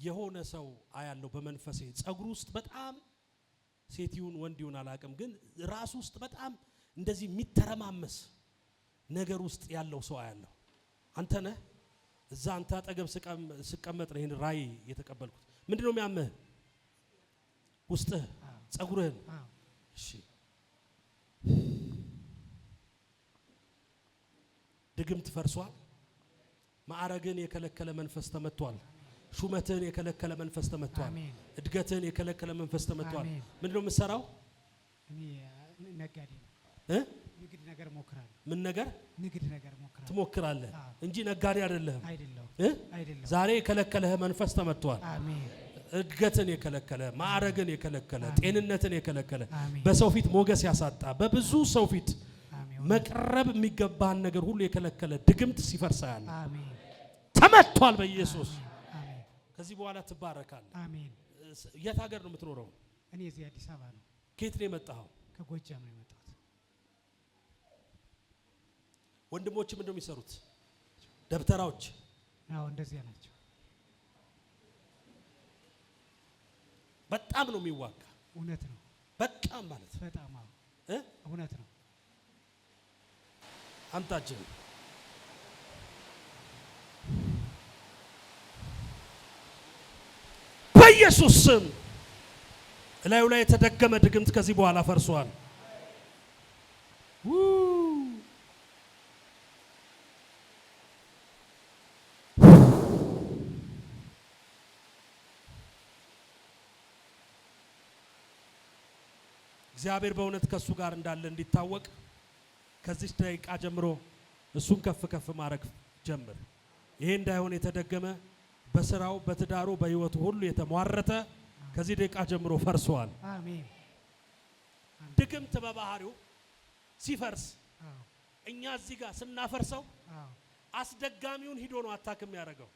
የሆነ ሰው አያለው በመንፈሴ ጸጉሩ ውስጥ በጣም ሴቲውን ወንዲውን አላቅም ግን ራስ ውስጥ በጣም እንደዚህ የሚተረማመስ ነገር ውስጥ ያለው ሰው አያለው አንተ ነህ እዛ አንተ አጠገብ ስቀመጥ ነው ይሄን ራይ የተቀበልኩት ምንድነው የሚያመህ ውስጥ ጸጉርህን እሺ ድግምት ፈርሷል ማዕረግን የከለከለ መንፈስ ተመቷል ሹመትን የከለከለ መንፈስ ተመቷል እድገትን የከለከለ መንፈስ ተመቷል ምንድነው የምትሰራው እኔ ነጋዴ ነው ንግድ ነገር ሞክራለሁ ምን ነገር ንግድ ነገር ሞክራለሁ ትሞክራለህ እንጂ ነጋዴ አይደለህም አይደለም ዛሬ የከለከለህ መንፈስ ተመቷል አሜን እድገትን የከለከለ ማዕረግን የከለከለ ጤንነትን የከለከለ በሰው ፊት ሞገስ ያሳጣ በብዙ ሰው ፊት መቅረብ የሚገባን ነገር ሁሉ የከለከለ ድግምት ሲፈርሳል አሜን ተመቷል በኢየሱስ አሜን ከዚህ በኋላ ትባረካለህ አሜን የት ሀገር ነው የምትኖረው እኔ እዚህ አዲስ አበባ ነው ከየት ነው የመጣኸው ከጎጃም ነው የመጣሁት ወንድሞች ምንድነው የሚሰሩት ደብተራዎች አዎ እንደዚህ ናቸው በጣም ነው የሚዋጋ እውነት ነው በጣም ማለት በጣም አዎ እውነት ነው አንታችን በኢየሱስ ስም እላዩ ላይ የተደገመ ድግምት ከዚህ በኋላ ፈርሷል እግዚአብሔር በእውነት ከሱ ጋር እንዳለ እንዲታወቅ ከዚህ ደቂቃ ጀምሮ እሱን ከፍ ከፍ ማድረግ ጀምር ይሄ እንዳይሆን የተደገመ በስራው በትዳሩ በህይወቱ ሁሉ የተሟረተ ከዚህ ደቂቃ ጀምሮ ፈርሷል አሜን ድግምት በባህሪው ሲፈርስ እኛ እዚህ ጋር ስናፈርሰው አስደጋሚውን ሂዶ ነው አታክም ያደርገው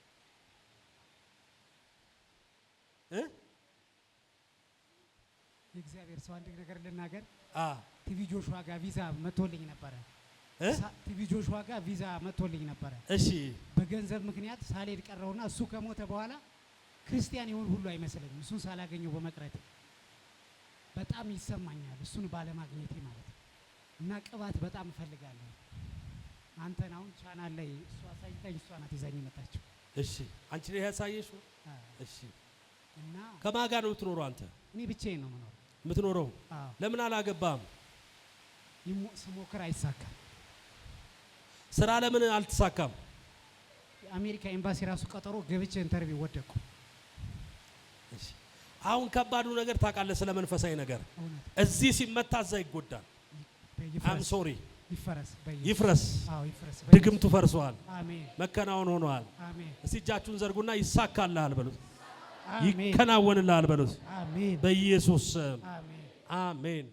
የእግዚአብሔር ሰው አንድ ነገር ልናገር ቲቪ ጆሹዋ ጋር ቪዛ መጥቶልኝ ነበር ቲቪ ጆሹዋ ጋር ቪዛ መጥቶልኝ ነበር እሺ በገንዘብ ምክንያት ሳልሄድ ቀረውና እሱ ከሞተ በኋላ ክርስቲያን ይሁን ሁሉ አይመስለኝም እሱን ሳላገኘው በመቅረት በጣም ይሰማኛል እሱን ባለማግኘቴ ማለት እና ቅባት በጣም እፈልጋለሁ አንተን አሁን ቻናል ላይ እሷ ሳይጠኝ እሷ ናት ይዛኝ መጣችው እሺ አንቺ ላይ ያሳየሽ እሺ እና ከማን ጋር ነው የምትኖረው አንተ እኔ ብቻዬን ነው የምትኖረው ለምን አላገባም ስሞክር አይሳካም ስራ ለምን አልተሳካም አሜሪካ ኤምባሲ ራሱ ቀጠሮ ገብቼ ኢንተርቪው ወደኩ እሺ አሁን ከባዱ ነገር ታውቃለህ ስለ መንፈሳዊ ነገር እዚህ ሲመታ እዛ ይጎዳል አም ሶሪ ይፍረስ ድግምቱ ፈርሷል አሜን መከናወን ሆኗል አሜን እስቲ እጃችሁን ዘርጉና ይሳካልሃል በሉት ይከናወንልሃል በሉት አሜን በኢየሱስ አሜን አሜን